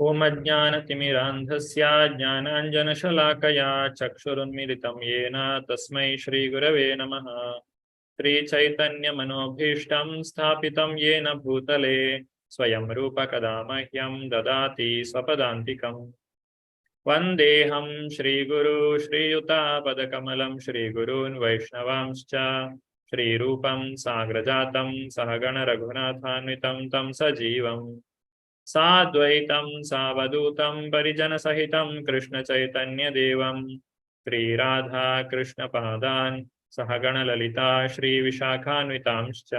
ओम अज्ञानतिमिरान्धस्य ज्ञानाञ्जनशलाकया चक्षुरुन्मिलितं येन तस्मै श्रीगुरवे नमः। श्रीचैतन्यमनोभीष्टं स्थापितं येन भूतले स्वयं रूपकदा मह्यं ददाति स्वपदान्तिकम्। वन्देऽहं श्रीगुरु श्रीयुतापदकमलं श्रीगुरून् वैष्णवांश्च श्रीरूपं साग्रजातं सहगण रघुनाथान्वितं तं सजीवम् साद्वैतं सावधूतं परिजनसहितं कृष्णचैतन्यदेवं श्रीराधा कृष्णपादान् सहगणललिता श्रीविशाखान्वितांश्च।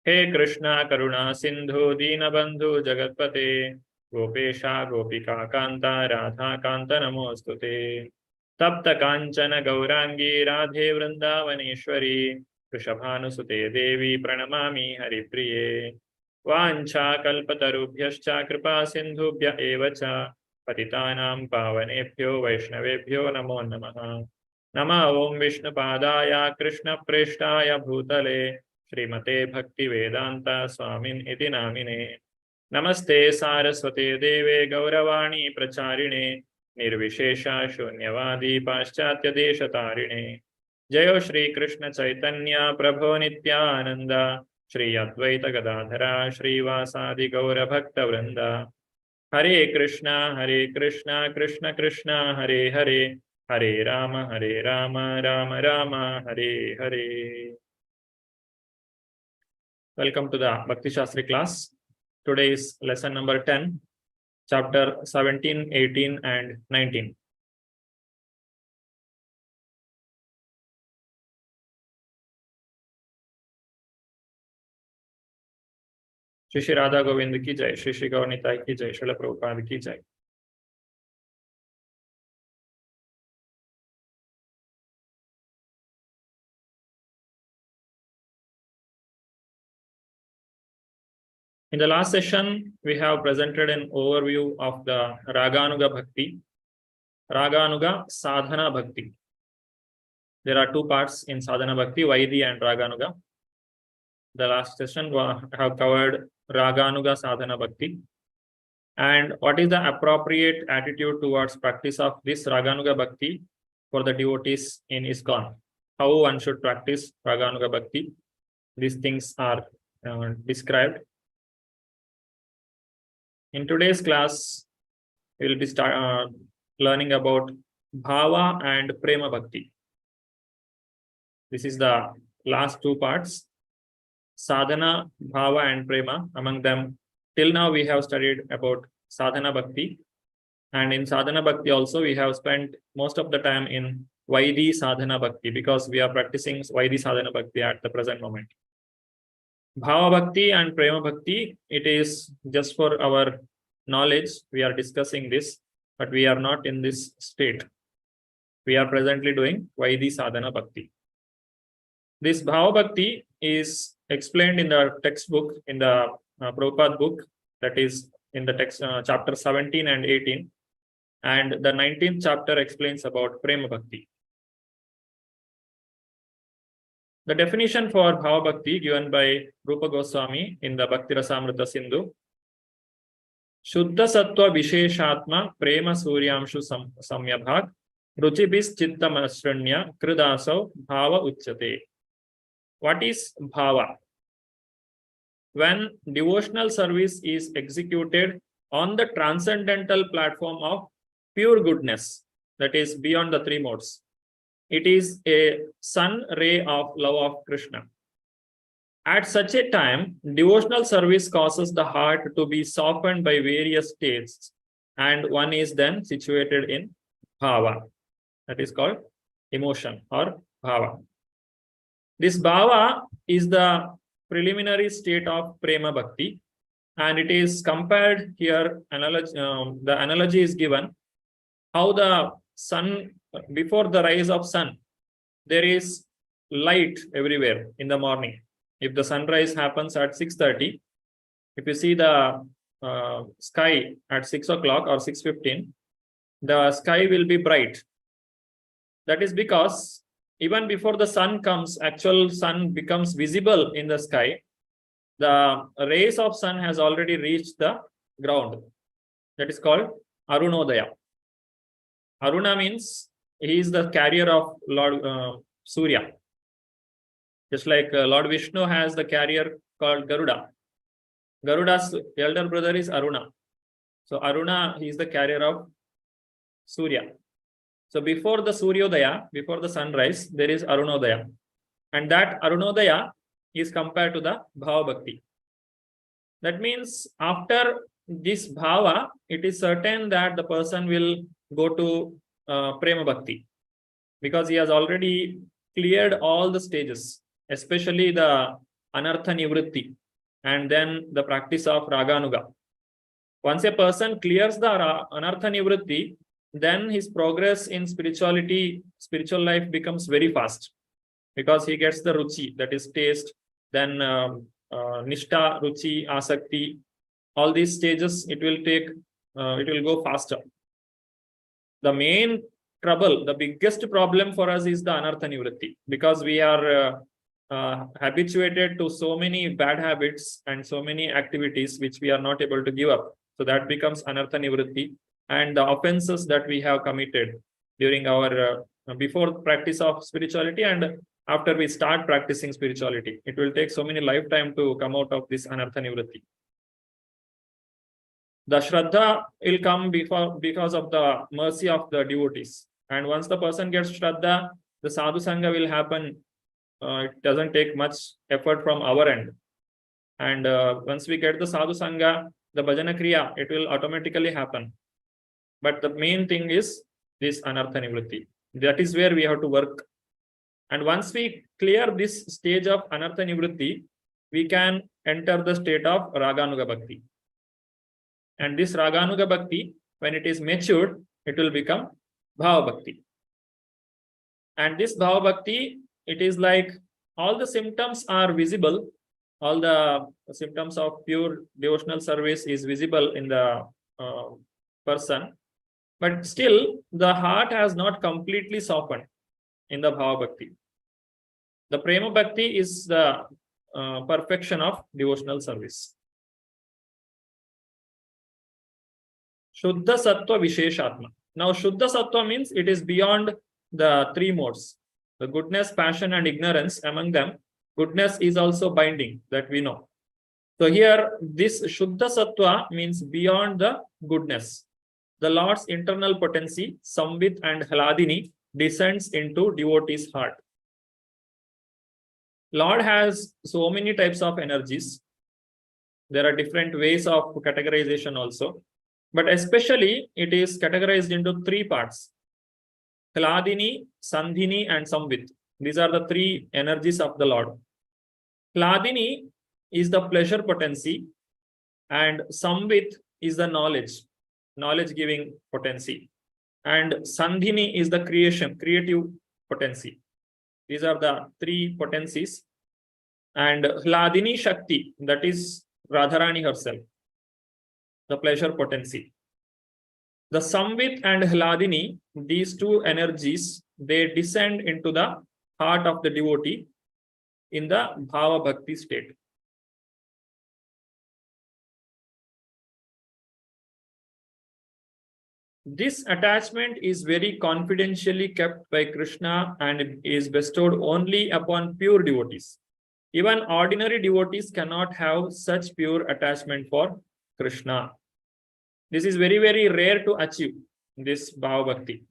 हे कृष्णा करुणा सिन्धु दीनबन्धु जगत्पते गोपेशा गोपिका कान्ता राधा कान्त नमोऽस्तु ते। तप्त काञ्चन गौरांगी राधे वृन्दावनेश्वरी वृषभानुसुते देवी प्रणमामि हरिप्रिये। वाञ्छाकल्पतरुभ्यश्च कृपा सिन्धुभ्य एव च पतितानां पावनेभ्यो वैष्णवेभ्यो नमो नमः। नमः ओं विष्णुपादाय कृष्णप्रेष्ठाय भूतले श्रीमते भक्तिवेदान्त स्वामिन् इति नामिने। नमस्ते सारस्वते देवे गौरवाणी प्रचारिणे निर्विशेष शून्यवादी पाश्चात्यदेशतारिणे। जयो श्री कृष्ण चैतन्य प्रभो नित्यानंद श्री अद्वैत गदाधरा श्रीवासादि गौर भक्त वृंद। हरे Krishna Krishna Krishna Hare Hare Hare Ram Ram Ram Hare Hare. Welcome to the Bhakti Shastri class. Today is lesson number 10, chapter 17, 18 and 19. Shri Shri Radha Govind की जय, श्री श्री गौर निताई की जय, श्रील प्रभुपाद की जय। In the last session, we have presented an overview of the Raganuga Bhakti, Raganuga Sadhana Bhakti. There are two parts in Sadhana Bhakti, Vaidhi and Raganuga. The last session we have covered Raganuga Sadhana Bhakti. And what is the appropriate attitude towards practice of this Raganuga Bhakti for the devotees in ISKCON? How one should practice Raganuga Bhakti? These things are described. In today's class, we will be learning about Bhava and Prema Bhakti. This is the last two parts, Sadhana, Bhava and Prema. Among them, till now we have studied about Sadhana Bhakti. And in Sadhana Bhakti also, we have spent most of the time in Vaidhi Sadhana Bhakti because we are practicing Vaidhi Sadhana Bhakti at the present moment. Bhava Bhakti and Prema Bhakti, it is just for our knowledge. We are discussing this, but we are not in this state. We are presently doing Vaidhi Sadhana Bhakti. This Bhava Bhakti is explained in the textbook, in the Prabhupada book, that is in the text chapter 17 and 18. And the 19th chapter explains about Prema Bhakti. The definition for Bhava Bhakti given by Rupa Goswami in the Bhakti Rasamrita Sindhu: Shuddha Sattva Visheshatma Prema Suryamshu Samyabhak Ruchibis Chittamasranya Kridasav Bhava Uchyate. What is Bhava? When devotional service is executed on the transcendental platform of pure goodness, that is beyond the three modes, it is a sun ray of love of Krishna. At such a time, devotional service causes the heart to be softened by various states, and one is then situated in Bhava. That is called emotion or Bhava. This Bhava is the preliminary state of Prema Bhakti, and it is compared here. The analogy is given how the sun, before the rise of sun, there is light everywhere in the morning. If the sunrise happens at 6:30, if you see the sky at 6 o'clock or 6:15, the sky will be bright. That is because even before the sun comes, actual sun becomes visible in the sky, the rays of sun has already reached the ground. That is called Arunodaya. Aruna means he is the carrier of Lord Surya. Just like Lord Vishnu has the carrier called Garuda. Garuda's elder brother is Aruna. So Aruna, he is the carrier of Surya. So before the Suryodaya, before the sunrise, there is Arunodaya. And that Arunodaya is compared to the Bhava Bhakti. That means after this Bhava, it is certain that the person will go to Prema Bhakti, because he has already cleared all the stages, especially the Anartha Nivritti and then the practice of Raganuga. Once a person clears the Anartha Nivritti, then his progress in spirituality, spiritual life becomes very fast, because he gets the Ruchi, that is taste, then Nishta, Ruchi, Asakti, all these stages, it will go faster. The main trouble, the biggest problem for us is the Anartha Nivritti, because we are habituated to so many bad habits and so many activities which we are not able to give up. So that becomes Anartha Nivritti, and the offenses that we have committed during our before practice of spirituality and after we start practicing spirituality, it will take so many lifetime to come out of this Anartha Nivritti. The Shraddha will come because of the mercy of the devotees. And once the person gets Shraddha, the Sadhu Sangha will happen. It doesn't take much effort from our end. And once we get the Sadhu Sangha, the Bhajana Kriya, it will automatically happen. But the main thing is this Anartha Nivritti. That is where we have to work. And once we clear this stage of Anartha Nivritti, we can enter the state of Raganuga Bhakti. And this Raganuga Bhakti, when it is matured, it will become Bhava Bhakti. And this Bhava Bhakti, it is like all the symptoms are visible. All the symptoms of pure devotional service is visible in the person. But still, the heart has not completely softened in the Bhava Bhakti. The Prema Bhakti is the perfection of devotional service. Shuddha Sattva Visheshatma. Now, Shuddha Sattva means it is beyond the three modes. The goodness, passion, and ignorance, among them, goodness is also binding, that we know. So here, this Shuddha Sattva means beyond the goodness. The Lord's internal potency, Samvit and Hladini, descends into devotee's heart. Lord has so many types of energies. There are different ways of categorization also. But especially, it is categorized into three parts. Hladini, Sandhini, and Samvit. These are the three energies of the Lord. Hladini is the pleasure potency, and Samvit is the knowledge-giving potency. And Sandhini is the creative potency. These are the three potencies. And Hladini Shakti, that is Radharani herself, the pleasure potency. The Samvit and Hladini, these two energies, they descend into the heart of the devotee in the Bhava Bhakti state. This attachment is very confidentially kept by Krishna and is bestowed only upon pure devotees. Even ordinary devotees cannot have such pure attachment for Krishna. This is very, very rare to achieve, this Bhava Bhakti.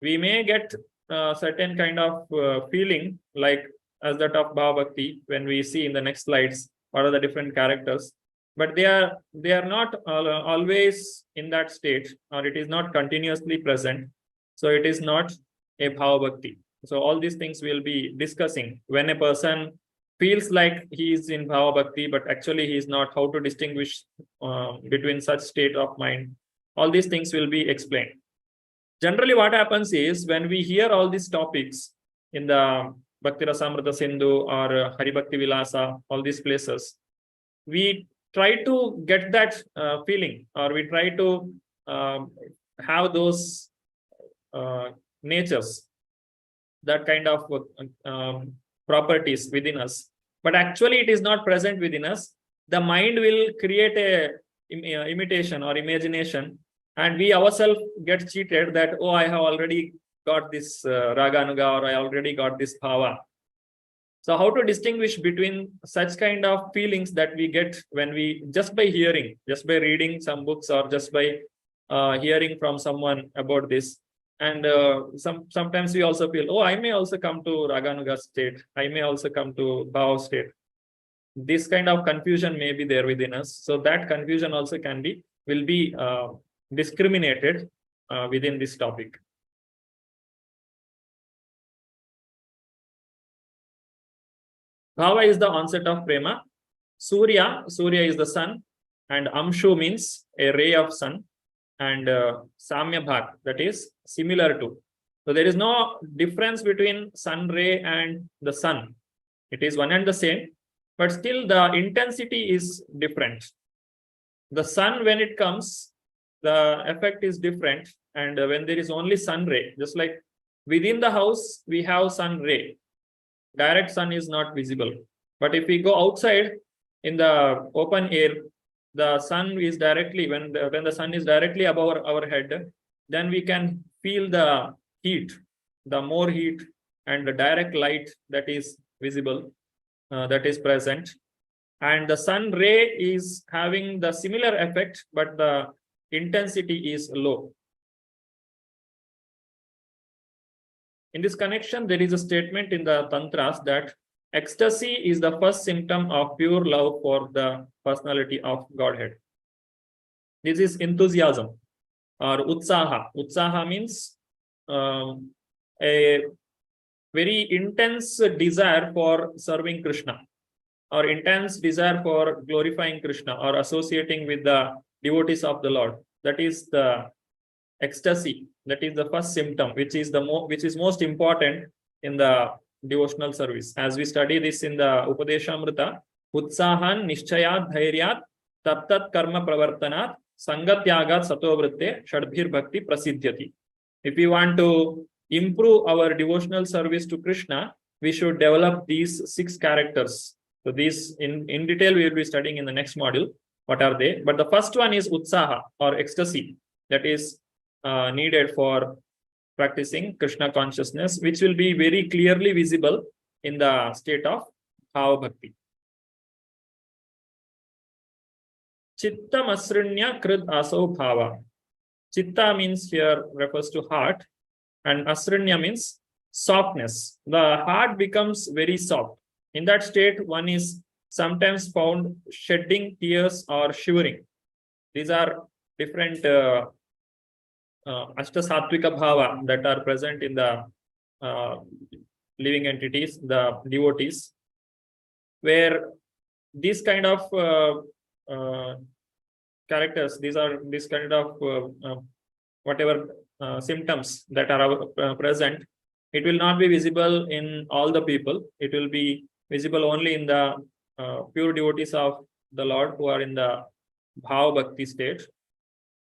We may get a certain kind of feeling like as that of Bhava Bhakti when we see in the next slides what are the different characters. But they are not always in that state, or it is not continuously present. So it is not a Bhava Bhakti. So all these things we'll be discussing when a person feels like he is in Bhava Bhakti, but actually he is not, how to distinguish between such state of mind. All these things will be explained. Generally, what happens is when we hear all these topics in the Bhakti Rasamrita Sindhu or Hari Bhakti Vilasa, all these places, we try to get that feeling, or we try to have those natures, that kind of properties within us. But actually, it is not present within us. The mind will create imitation or imagination, and we ourselves get cheated that, oh, I have already got this Raganuga, or I already got this Bhava. So how to distinguish between such kind of feelings that we get when we, just by hearing, just by reading some books, or just by hearing from someone about this. And sometimes we also feel, oh, I may also come to Raganuga state. I may also come to Bhava state. This kind of confusion may be there within us. So that confusion also will be discriminated within this topic. Bhava is the onset of prema. Surya is the sun, and Amshu means a ray of sun, and Samya Bhag, that is similar to. So there is no difference between sun ray and the sun. It is one and the same, but still the intensity is different. The sun, when it comes, the effect is different, and when there is only sun ray, just like within the house we have sun ray, direct sun is not visible. But if we go outside in the open air, the sun is directly, when the sun is directly above our head, then we can feel the heat, the more heat and the direct light that is visible, that is present. And the sun ray is having the similar effect, but the intensity is low. In this connection, there is a statement in the Tantras that ecstasy is the first symptom of pure love for the personality of Godhead. This is enthusiasm or utsaha. Utsaha means a very intense desire for serving Krishna, or intense desire for glorifying Krishna, or associating with the devotees of the Lord. That is the ecstasy. That is the first symptom, which is most important in the devotional service. As we study this in the Upadeshamrita, utsahan nishchayat dhairyat tattat karma pravartanat sangatyagat satovritte shadbhir bhakti prasidhyati. If we want to improve our devotional service to Krishna, we should develop these 6 characters. So these in detail we will be studying in the next module. What are they? But the first one is utsaha, or ecstasy, that is needed for practicing Krishna consciousness, which will be very clearly visible in the state of Bhava Bhakti. Chitta Masrinya Krid Aso Bhava. Chitta means here refers to heart, and Asrinya means softness. The heart becomes very soft. In that state, one is sometimes found shedding tears or shivering. These are different Ashtasattvika Bhava that are present in the living entities, the devotees, where these kind of characters, this kind of whatever symptoms that are present, it will not be visible in all the people. It will be visible only in the pure devotees of the Lord who are in the Bhava Bhakti state.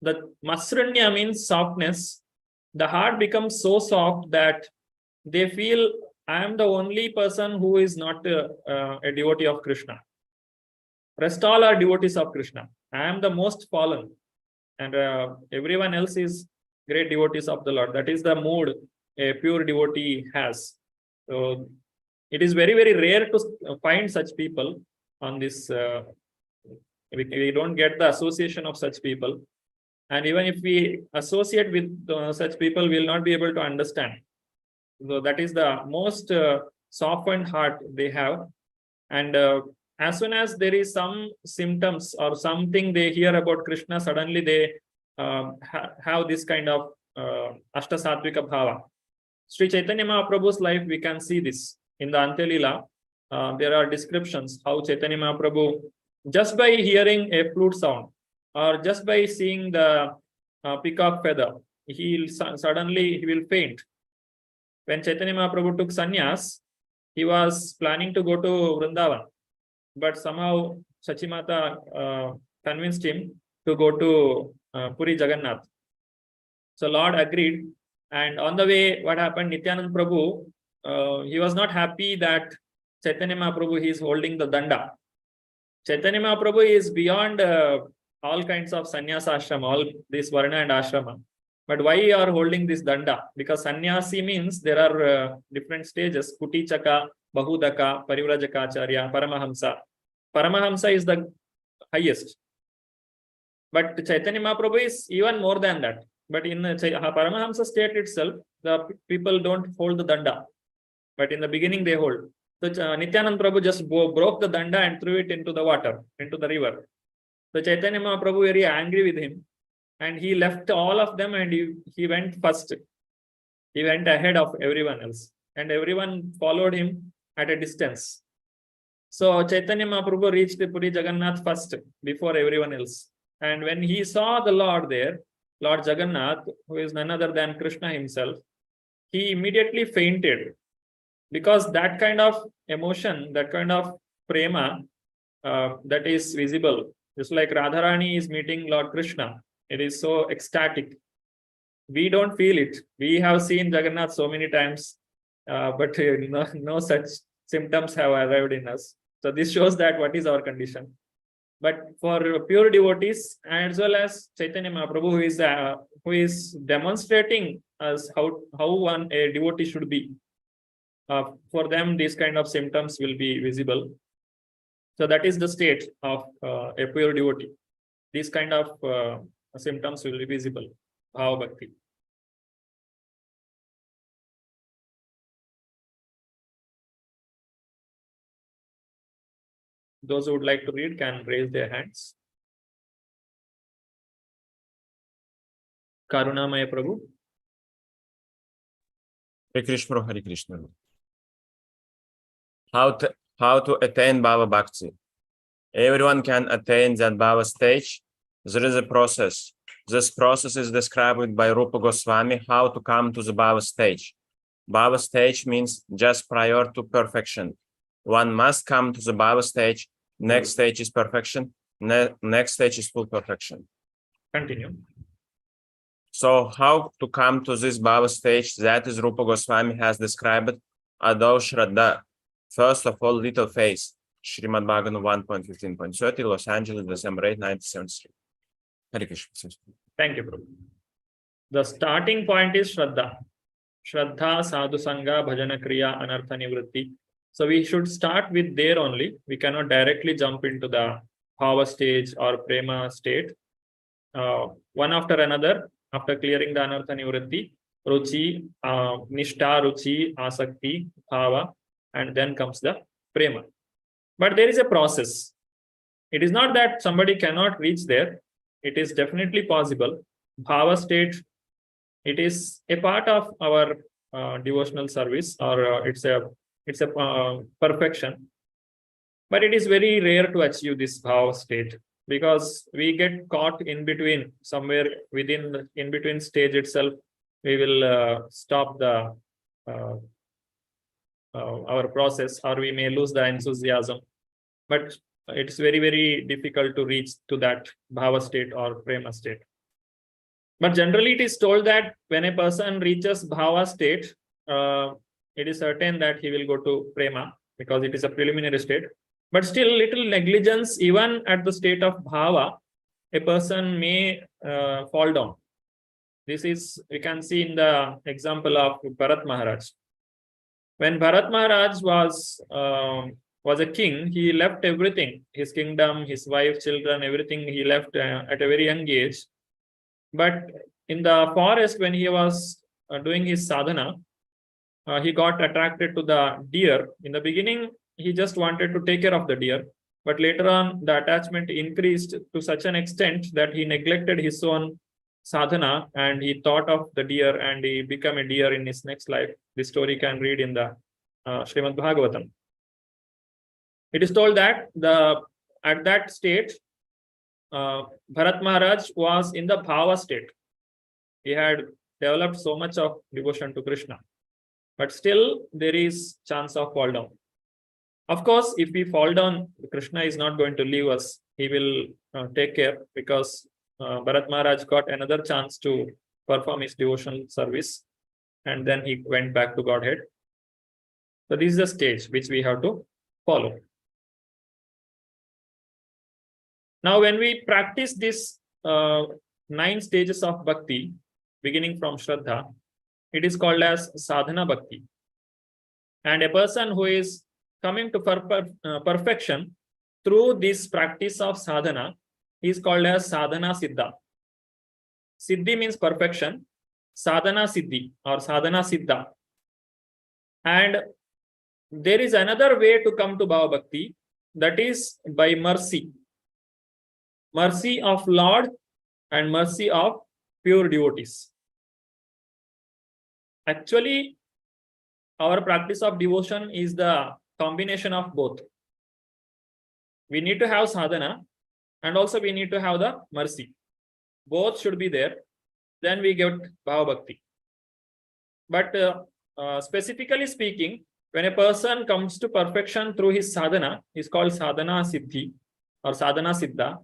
The Masranya means softness. The heart becomes so soft that they feel, I am the only person who is not a devotee of Krishna. Rest all are devotees of Krishna. I am the most fallen, and everyone else is great devotees of the Lord. That is the mood a pure devotee has. So it is very, very rare to find such people on this. We don't get the association of such people. And even if we associate with such people, we will not be able to understand. So that is the most softened heart they have. And as soon as there is some symptoms or something they hear about Krishna, suddenly they have this kind of Ashtasattvika Bhava. Sri Chaitanya Mahaprabhu's life, we can see this. In the Antya Leela, there are descriptions how Chaitanya Mahaprabhu, just by hearing a flute sound, or just by seeing the peacock feather, he will faint. When Chaitanya Mahaprabhu took sannyas, he was planning to go to Vrindavan, but somehow Sachimata convinced him to go to Puri Jagannath. So Lord agreed, and on the way, what happened? Nityanand Prabhu, he was not happy that Chaitanya Mahaprabhu is holding the danda. Chaitanya Mahaprabhu is beyond all kinds of sannyasa ashrama, all this varna and ashrama. But why you are holding this danda? Because sannyasi means there are different stages: Kutichaka, Bahudaka, Parivrajaka, Paramahamsa. Paramahamsa is the highest. But Chaitanya Mahaprabhu is even more than that. But in the Paramahamsa state itself, the people don't hold the danda. But in the beginning, they hold. So Nityanand Prabhu just broke the danda and threw it into the water, into the river. So Chaitanya Mahaprabhu very angry with him. And he left all of them and he went first. He went ahead of everyone else. And everyone followed him at a distance. So Chaitanya Mahaprabhu reached Puri Jagannath first before everyone else. And when he saw the Lord there, Lord Jagannath, who is none other than Krishna himself, he immediately fainted. Because that kind of emotion, that kind of prema, that is visible. Just like Radharani is meeting Lord Krishna. It is so ecstatic. We don't feel it. We have seen Jagannath so many times, but no such symptoms have arrived in us. So this shows that what is our condition. But for pure devotees, as well as Chaitanya Mahaprabhu, who is demonstrating us how a devotee should be, for them these kind of symptoms will be visible. So that is the state of a pure devotee. These kind of symptoms will be visible. Bhava Bhakti. Those who would like to read can raise their hands. Karunamaya Prabhu. Hare Krishna, Hare Krishna. How to attain Bhava Bhakti? Everyone can attain that Bhava stage. There is a process. This process is described by Rupa Goswami, how to come to the Bhava stage. Bhava stage means just prior to perfection. One must come to the Bhava stage. Next stage is perfection. Next stage is full perfection. Continue. So how to come to this Bhava stage? That is Rupa Goswami has described Adau Shraddha. First of all, little faith. Srimad Bhagavatam 1.15.30, Los Angeles, December 8, 1973. Hare Krishna. Thank you, Prabhu. The starting point is Shraddha. Shraddha, Sadhu Sangha, Bhajana Kriya, Anartha Nivritti. So we should start with there only. We cannot directly jump into the Bhava stage or Prema state. One after another, after clearing the Anartha Nivritti, Ruchi, Nishta, Ruchi, Asakti, Bhava, and then comes the Prema. But there is a process. It is not that somebody cannot reach there. It is definitely possible. Bhava state, it is a part of our devotional service, or it's a perfection. But it is very rare to achieve this Bhava state, because we get caught in between, somewhere within in between stage itself. We will stop the our process, or we may lose the enthusiasm. But it's very, very difficult to reach to that Bhava state or Prema state. But generally, it is told that when a person reaches Bhava state, it is certain that he will go to Prema, because it is a preliminary state. But still, little negligence, even at the state of Bhava, a person may fall down. This is, we can see in the example of Bharat Maharaj. When Bharat Maharaj was a king, he left everything, his kingdom, his wife, children, everything he left at a very young age. But in the forest, when he was doing his sadhana, he got attracted to the deer. In the beginning, he just wanted to take care of the deer. But later on, the attachment increased to such an extent that he neglected his own sadhana and he thought of the deer, and he became a deer in his next life. This story can read in the Srimad Bhagavatam. It is told that at that state, Bharat Maharaj was in the Bhava state. He had developed so much of devotion to Krishna. But still, there is chance of fall down. Of course, if we fall down, Krishna is not going to leave us. He will take care, because Bharat Maharaj got another chance to perform his devotional service, and then he went back to Godhead. So this is the stage which we have to follow. Now, when we practice this 9 stages of bhakti, beginning from Shraddha, it is called as sadhana bhakti. And a person who is coming to perfection through this practice of sadhana is called as sadhana siddha. Siddhi means perfection, sadhana siddhi or sadhana siddha. And there is another way to come to Bhava Bhakti, that is by mercy. Mercy of Lord and mercy of pure devotees. Actually, our practice of devotion is the combination of both. We need to have sadhana and also we need to have the mercy. Both should be there. Then we get Bhava Bhakti. But specifically speaking, when a person comes to perfection through his sadhana, is called sadhana siddhi or sadhana siddha.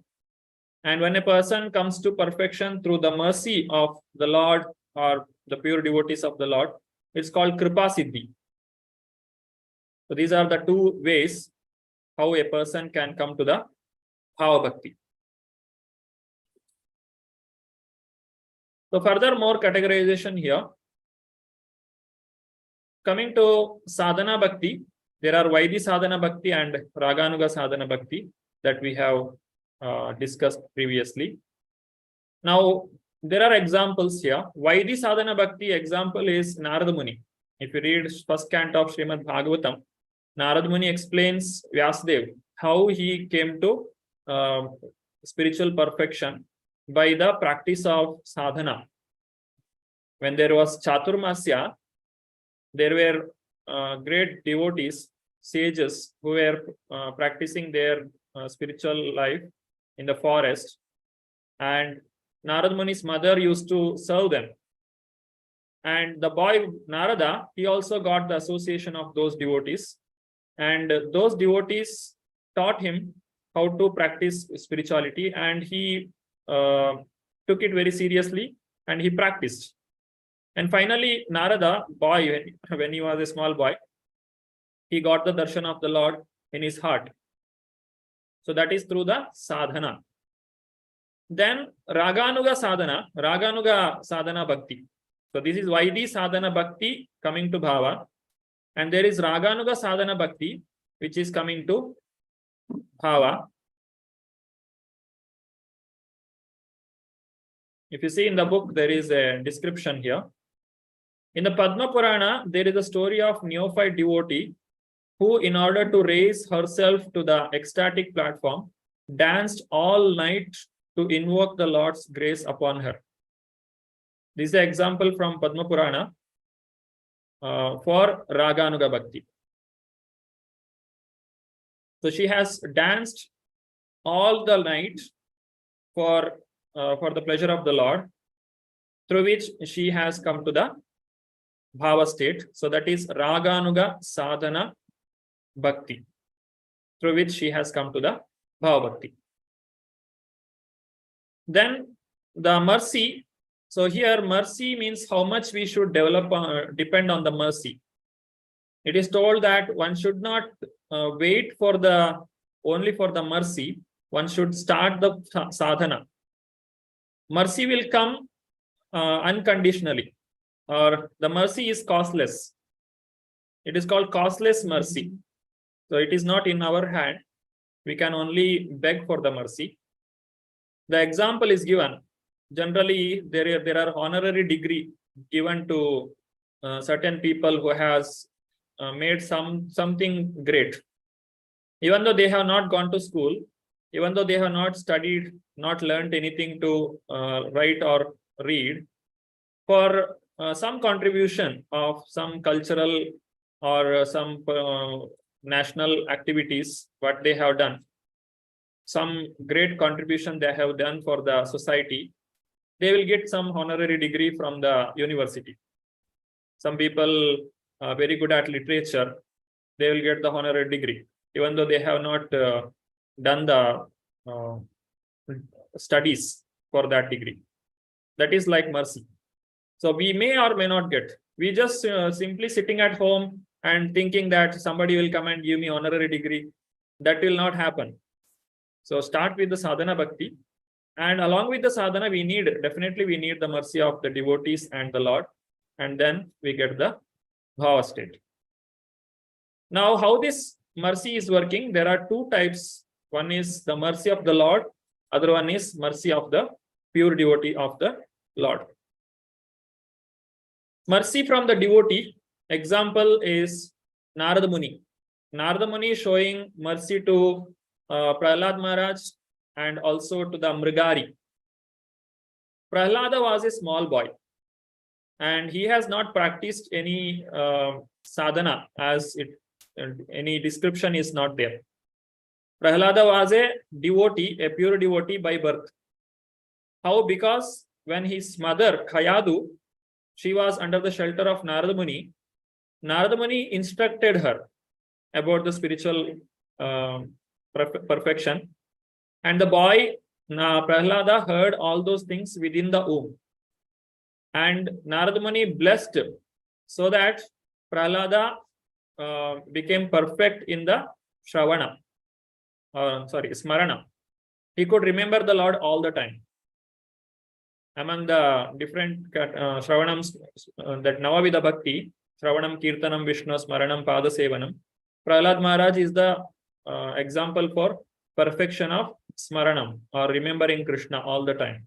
And when a person comes to perfection through the mercy of the Lord or the pure devotees of the Lord, it's called kripa siddhi. So these are the 2 ways how a person can come to the Bhava Bhakti. So further more categorization here. Coming to sadhana bhakti, there are Vaidhi sadhana bhakti and Raganuga sadhana bhakti that we have discussed previously. Now, there are examples here. Vaidhi sadhana bhakti example is Narada Muni. If you read first canto of Srimad Bhagavatam, Narada Muni explains Vyasadeva how he came to spiritual perfection by the practice of sadhana. When there was Chaturmasya, there were great devotees, sages who were practicing their spiritual life in the forest, and Narada Muni's mother used to serve them. And the boy Narada, he also got the association of those devotees, and those devotees taught him how to practice spirituality, and he took it very seriously and he practiced. And finally, Narada, boy, when he was a small boy, he got the darshan of the Lord in his heart. So that is through the sadhana. Then Raganuga sadhana bhakti. So this is Vaidhi sadhana bhakti coming to Bhava. And there is Raganuga sadhana bhakti, which is coming to Bhava. If you see in the book, there is a description here. In the Padma Purana, there is a story of neophyte devotee who, in order to raise herself to the ecstatic platform, danced all night to invoke the Lord's grace upon her. This is an example from Padma Purana for Raganuga Bhakti. So she has danced all the night for the pleasure of the Lord, through which she has come to the Bhava state. So that is Raganuga sadhana bhakti, through which she has come to the Bhava bhakti. Then the mercy. So here mercy means how much we should develop, depend on the mercy. It is told that one should not wait for only for the mercy. One should start the sadhana. Mercy will come unconditionally, or the mercy is costless. It is called costless mercy. So it is not in our hand. We can only beg for the mercy. The example is given. Generally, there are honorary degree given to certain people who has made something great. Even though they have not gone to school, even though they have not studied, not learned anything to write or read, for some contribution of some cultural or some national activities, what they have done, some great contribution they have done for the society, they will get some honorary degree from the university. Some people are very good at literature, they will get the honorary degree, even though they have not done the studies for that degree. That is like mercy. So we may or may not get. We just simply sitting at home and thinking that somebody will come and give me honorary degree. That will not happen. So start with the sadhana bhakti, and along with the sadhana, we need the mercy of the devotees and the Lord, and then we get the bhava state. Now, how this mercy is working? There are two types. One is the mercy of the Lord, other one is mercy of the pure devotee of the Lord. Mercy from the devotee, example is Narada Muni. Narada Muni is showing mercy to Prahlad Maharaj and also to the Mrigari. Prahlada was a small boy and he has not practiced any sadhana, as any description is not there. Prahlada was a devotee, a pure devotee by birth. How? Because when his mother, Khayadu, she was under the shelter of Narada Muni, Narada Muni instructed her about the spiritual perfection. And the boy, Prahlada, heard all those things within the womb. And Narada Muni blessed so that Prahlada became perfect in the Shravana. Smarana. He could remember the Lord all the time. Among the different Shravanams, that Navavida Bhakti, Shravanam, Kirtanam, Vishnu, Smaranam, Pada Sevanam, Prahlad Maharaj is the example for perfection of Smaranam, or remembering Krishna all the time.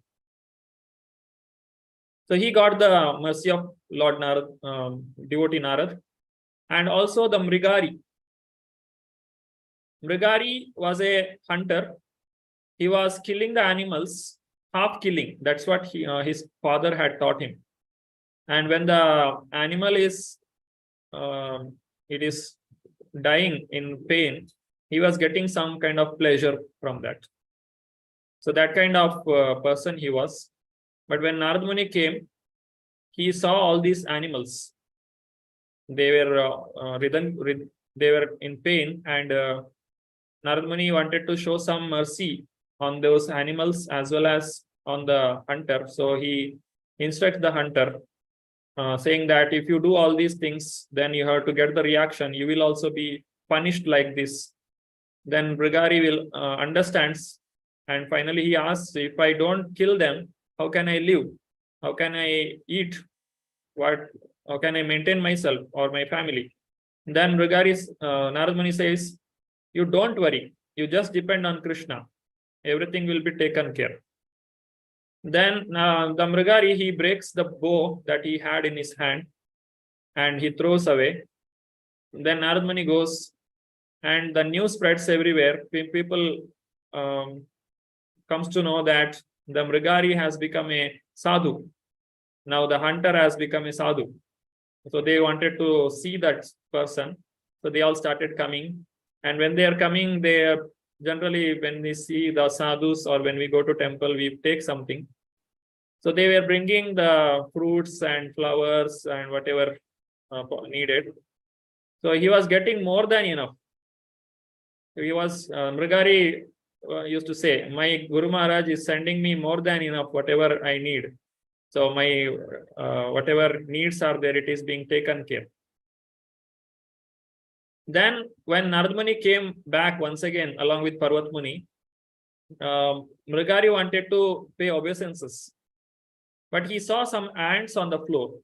So he got the mercy of Lord Narad, devotee Narad, and also the Mrigari. Mrigari was a hunter. He was killing the animals, half killing. That's what his father had taught him. And when the animal is dying in pain, he was getting some kind of pleasure from that. So that kind of person he was. But when Narada Muni came, he saw all these animals. They were in pain, and Narada Muni wanted to show some mercy on those animals as well as on the hunter. So he instructs the hunter, saying that if you do all these things, then you have to get the reaction. You will also be punished like this. Then Brigari will understands, and finally he asks, if I don't kill them, how can I live? How can I eat? How can I maintain myself or my family? Then Narada Muni says, you don't worry. You just depend on Krishna. Everything will be taken care. Then the Mrigari, he breaks the bow that he had in his hand and he throws away. Then Narada Muni goes, and the news spreads everywhere. People comes to know that the Mrigari has become a sadhu. Now the hunter has become a sadhu. So they wanted to see that person. So they all started coming. And when they are coming, they are generally, when we see the sadhus or when we go to temple, we take something. So they were bringing the fruits and flowers and whatever needed. So he was getting more than enough. He was, Mrigari used to say, my Guru Maharaj is sending me more than enough, whatever I need. So my whatever needs are there, it is being taken care. Then when Narada Muni came back once again along with Parvat Muni, Mrigari wanted to pay obeisances, but he saw some ants on the floor.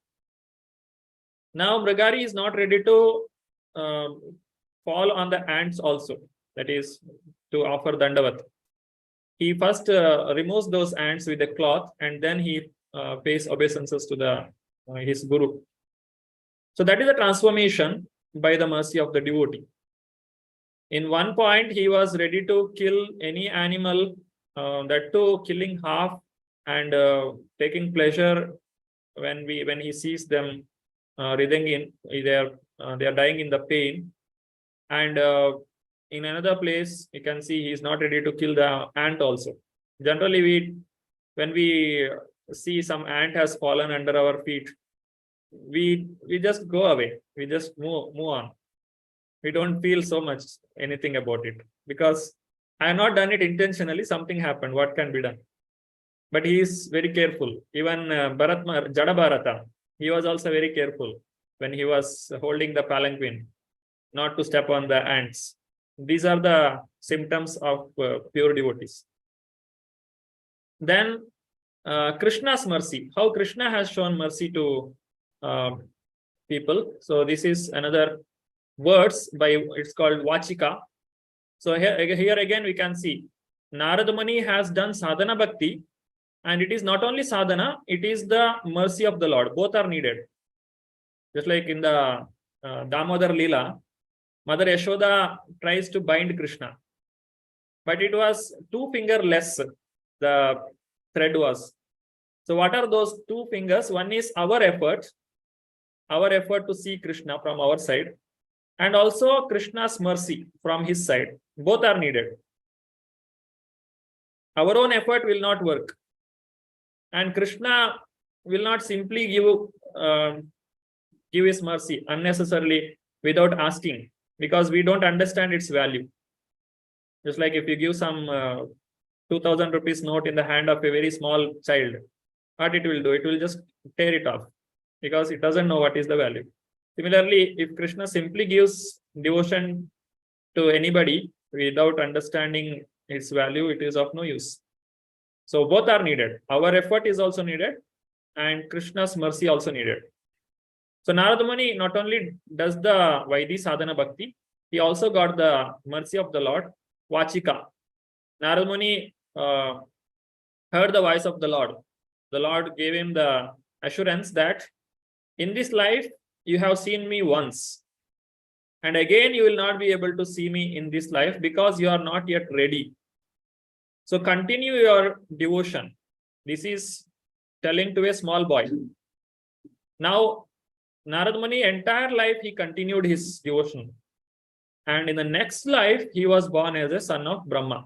Now Mrigari is not ready to fall on the ants also, that is to offer Dandavat. He first removes those ants with a cloth and then he pays obeisances to his Guru. So that is a transformation by the mercy of the devotee. In one point, he was ready to kill any animal, that too killing half and taking pleasure when he sees them they are dying in the pain. And in another place, you can see he is not ready to kill the ant also. Generally, when we see some ant has fallen under our feet, we just go away. We just move on. We don't feel so much anything about it because I have not done it intentionally. Something happened. What can be done? But he is very careful. Even Jada Bharata, he was also very careful when he was holding the palanquin, not to step on the ants. These are the symptoms of pure devotees. Then Krishna's mercy, how Krishna has shown mercy to people. So this is another words by, it's called Vachika. So here again we can see Narada Muni has done sadhana bhakti, and it is not only sadhana, it is the mercy of the Lord. Both are needed. Just like in the Damodar Leela, Mother Yashoda tries to bind Krishna, but it was 2 finger less, the thread was. So what are those 2 fingers? One is our effort to see Krishna from our side, and also Krishna's mercy from his side. Both are needed. Our own effort will not work, and Krishna will not simply give his mercy unnecessarily without asking, because we don't understand its value. Just like if you give some 2000 rupees note in the hand of a very small child, what it will do? It will just tear it off, because it doesn't know what is the value. Similarly, if Krishna simply gives devotion to anybody without understanding its value, it is of no use. So both are needed. Our effort is also needed, and Krishna's mercy also needed. So Narada Muni not only does the Vaidhi sadhana bhakti, he also got the mercy of the Lord, Vachika. Narada Muni heard the voice of the Lord. The Lord gave him the assurance that in this life you have seen me once, and again you will not be able to see me in this life because you are not yet ready. So continue your devotion. This is telling to a small boy. Now, Narada Muni entire life he continued his devotion, and in the next life he was born as a son of Brahma.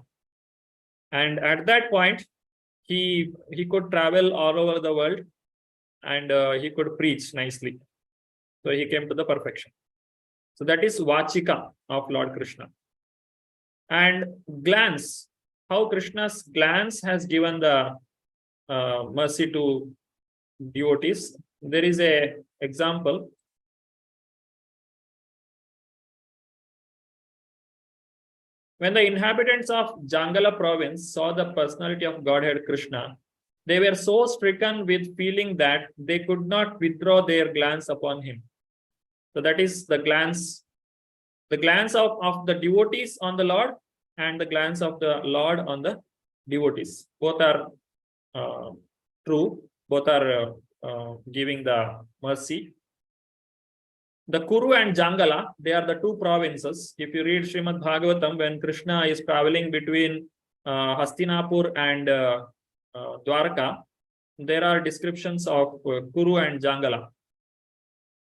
And at that point, he could travel all over the world, and he could preach nicely. So he came to the perfection. So that is Vachika of Lord Krishna. And glance, how Krishna's glance has given the mercy to devotees. There is a example. When the inhabitants of Jangala province saw the personality of Godhead Krishna, they were so stricken with feeling that they could not withdraw their glance upon him. So that is the glance of the devotees on the Lord, and the glance of the Lord on the devotees. Both are true. Both are giving the mercy. The Kuru and Jangala, they are the 2 provinces. If you read Srimad Bhagavatam, when Krishna is traveling between Hastinapur and Dwarka, there are descriptions of Kuru and Jangala.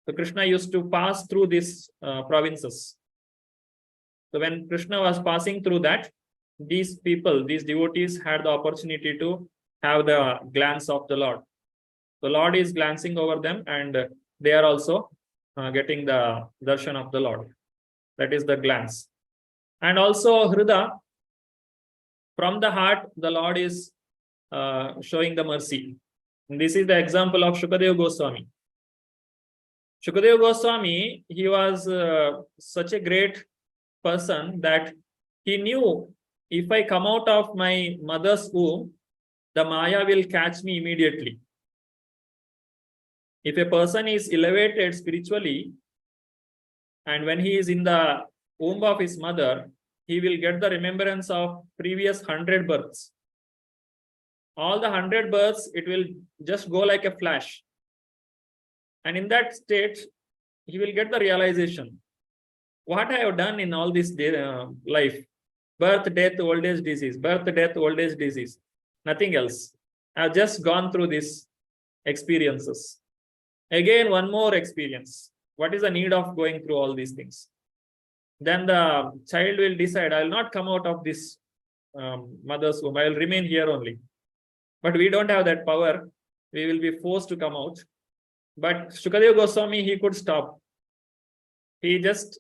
So Krishna used to pass through these provinces. So when Krishna was passing through that, these people, these devotees had the opportunity to have the glance of the Lord. The Lord is glancing over them, and they are also getting the darshan of the Lord. That is the glance. And also Hrida, from the heart, the Lord is showing the mercy. And this is the example of Shukadeva Goswami. Shukadeva Goswami, he was such a great person that he knew, if I come out of my mother's womb, the Maya will catch me immediately. If a person is elevated spiritually, and when he is in the womb of his mother, he will get the remembrance of previous 100 births. All the 100 births, it will just go like a flash. And in that state, he will get the realization, what I have done in all this life, birth, death, old age, disease, birth, death, old age, disease, nothing else. I have just gone through these experiences. Again, one more experience. What is the need of going through all these things? Then the child will decide, I will not come out of this mother's womb. I will remain here only. But we don't have that power. We will be forced to come out. But Shukadeva Goswami, he could stop. He just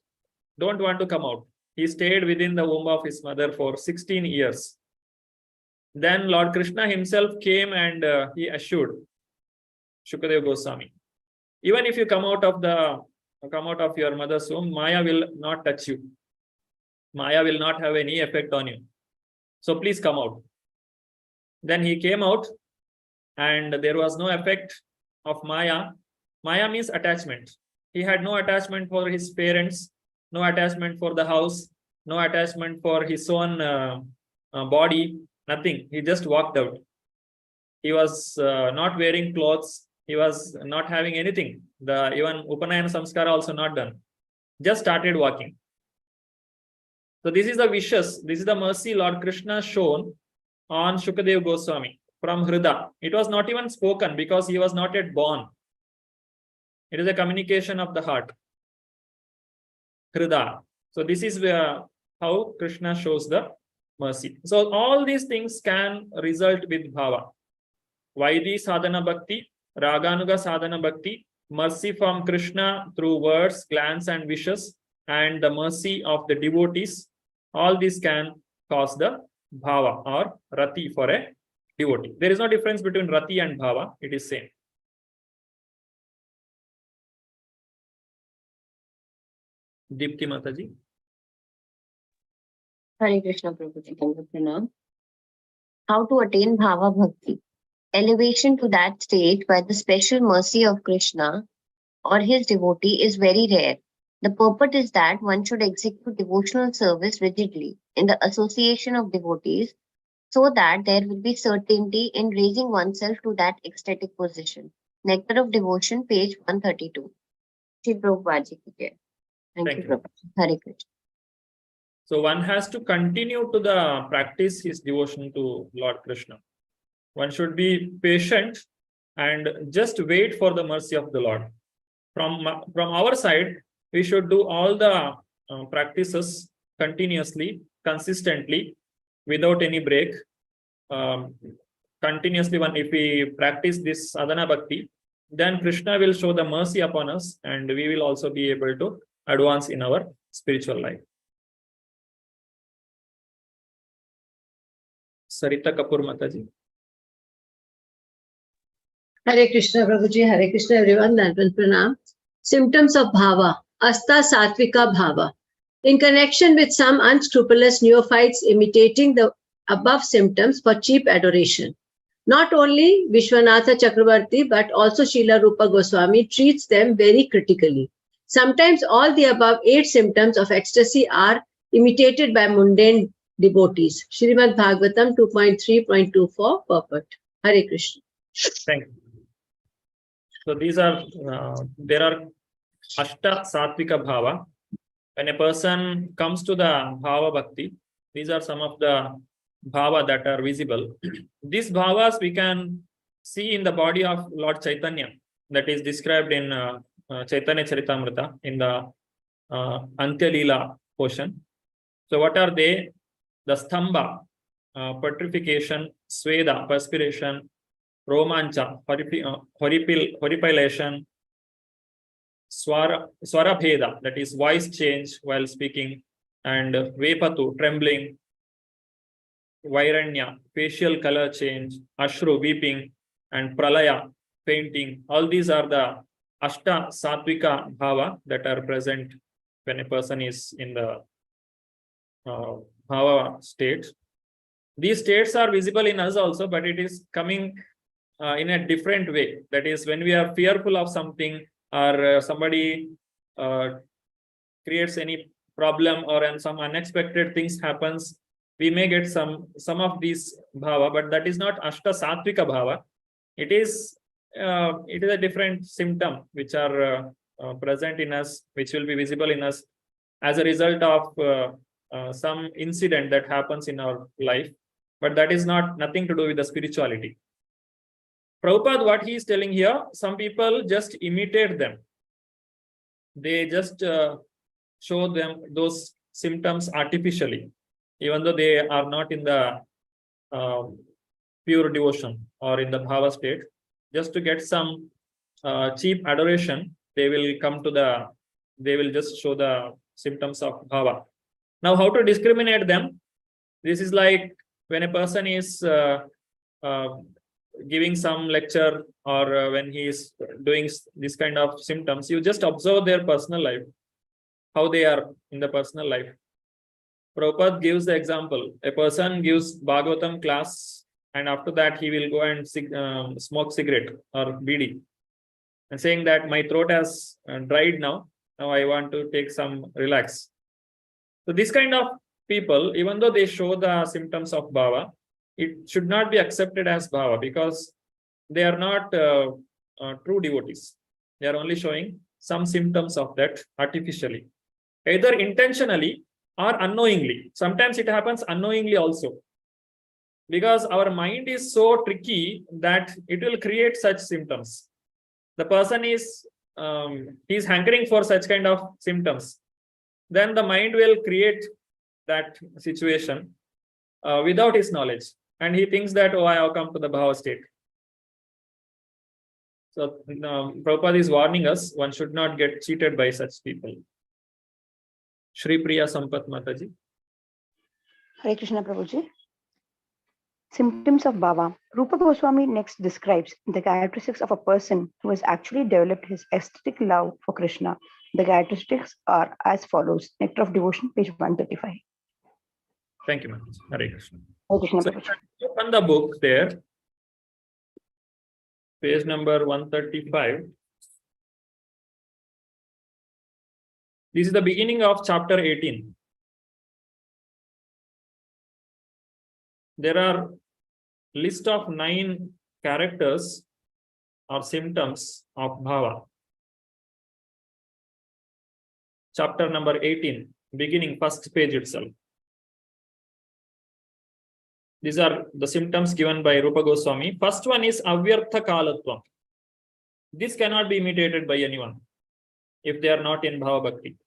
don't want to come out. He stayed within the womb of his mother for 16 years. Then Lord Krishna himself came and he assured Shukadeva Goswami, even if you come out of your mother's womb, Maya will not touch you. Maya will not have any effect on you. So please come out. Then he came out, and there was no effect of Maya. Maya means attachment. He had no attachment for his parents, no attachment for the house, no attachment for his own body, nothing. He just walked out. He was not wearing clothes. He was not having anything. Even Upanayana Samskara also not done. Just started walking. So this is the wishes. This is the mercy Lord Krishna shown on Shukadeva Goswami from Hrida. It was not even spoken because he was not yet born. It is a communication of the heart. Hrida. So this is how Krishna shows the mercy. So all these things can result with bhava. Vaidhi sadhana bhakti, raganuga sadhana bhakti, mercy from Krishna through words, glance and wishes, and the mercy of the devotees. All these can cause the bhava or rati for a devotee. There is no difference between rati and bhava. It is same. Deepti Mataji. Hare Krishna Prabhuji, Pranam. How to attain Bhava Bhakti? Elevation to that state by the special mercy of Krishna or his devotee is very rare. The purport is that one should execute devotional service rigidly in the association of devotees so that there will be certainty in raising oneself to that ecstatic position. Nectar of Devotion, page 132. Shri Prabhupada Ji ki jai. Thank you, Prabhupada. Hare Krishna. So one has to continue to practice his devotion to Lord Krishna. One should be patient and just wait for the mercy of the Lord. From our side, we should do all the practices continuously, consistently, without any break. Continuously, if we practice this sadhana bhakti, then Krishna will show the mercy upon us, and we will also be able to advance in our spiritual life. Sarita Kapoor Mataji. Hare Krishna Prabhuji, Hare Krishna everyone, Dandan Pranam. Symptoms of Bhava, Asta Satvika Bhava. In connection with some unscrupulous neophytes imitating the above symptoms for cheap adoration. Not only Vishwanatha Chakravarti but also Srila Rupa Goswami treats them very critically. Sometimes all the above 8 symptoms of ecstasy are imitated by mundane devotees. Srimad Bhagavatam 2.3.24 purport. Hare Krishna. Thank you. So these are, there are Ashta Satvika Bhava. When a person comes to the Bhava Bhakti, these are some of the Bhava that are visible. These Bhavas we can see in the body of Lord Chaitanya, that is described in Chaitanya Charitamrita in the Antya Leela portion. So what are they? The Stambha, petrification, Sweda, perspiration, Romancha, horripilation, Swarabheda, that is voice change while speaking, and Vepatu, trembling, Vairanya, facial color change, Ashru, weeping, and Pralaya, fainting. All these are the Ashta Satvika Bhava that are present when a person is in the Bhava state. These states are visible in us also, but it is coming in a different way. That is, when we are fearful of something, or somebody creates any problem, or some unexpected things happens, we may get some of these bhava, but that is not Ashta Satvika Bhava. It is a different symptom which are present in us, which will be visible in us as a result of some incident that happens in our life, but that is nothing to do with the spirituality. Prabhupada, what he is telling here, some people just imitate them. They just show them those symptoms artificially, even though they are not in the pure devotion or in the bhava state. Just to get some cheap adoration, they will just show the symptoms of bhava. Now, how to discriminate them? This is like when a person is giving some lecture, or when he is doing this kind of symptoms, you just observe their personal life, how they are in the personal life. Prabhupada gives the example. A person gives Bhagavatam class, and after that he will go and smoke cigarette or bidi, and saying that my throat has dried now. Now I want to take some relax. So this kind of people, even though they show the symptoms of bhava, it should not be accepted as bhava, because they are not true devotees. They are only showing some symptoms of that artificially, either intentionally or unknowingly. Sometimes it happens unknowingly also, because our mind is so tricky that it will create such symptoms. The person is he's hankering for such kind of symptoms. Then the mind will create that situation without his knowledge, and he thinks that, oh, I have come to the bhava state. So Prabhupada is warning us, one should not get cheated by such people. Shri Priya Sampat Mataji. Hare Krishna Prabhuji. Symptoms of bhava. Rupa Goswami next describes the characteristics of a person who has actually developed his aesthetic love for Krishna. The characteristics are as follows. Nectar of Devotion, page 135. Thank you, Mataji. Hare Krishna. Hare Krishna So, Prabhuji. open the book there, page number 135. This is the beginning of chapter 18. There are list of 9 characters or symptoms of bhava. Chapter number 18, beginning first page itself. These are the symptoms given by Rupa Goswami. First one is avyartha kalatvam. This cannot be imitated by anyone if they are not in bhava bhakti.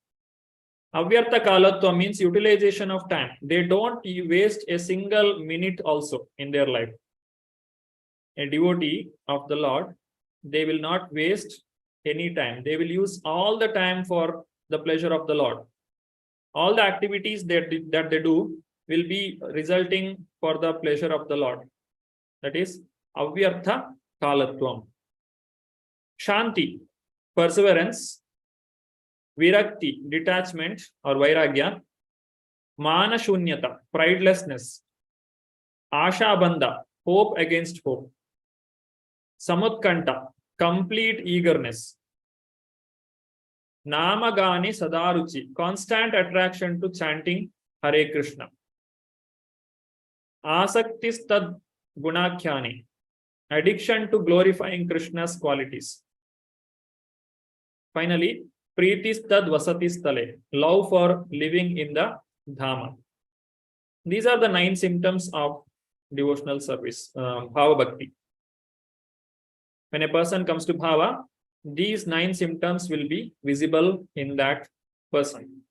Avyartha kalatvam means utilization of time. They don't waste a single minute also in their life. A devotee of the Lord, they will not waste any time. They will use all the time for the pleasure of the Lord. All the activities that they do will be resulting for the pleasure of the Lord. That is avyartha kalatvam. Shanti, perseverance. Virakti, detachment or vairagya. Mana shunyata, pridelessness. Asha bandha, hope against hope. Samutkanta, complete eagerness. Namagani sadaruchi, constant attraction to chanting Hare Krishna. Asaktis-tad gunakhyani, addiction to glorifying Krishna's qualities. Finally, Pritis-tad vasati-stale, love for living in the Dhama. These are the 9 symptoms of devotional service, bhava bhakti. When a person comes to bhava, these 9 symptoms will be visible in that person.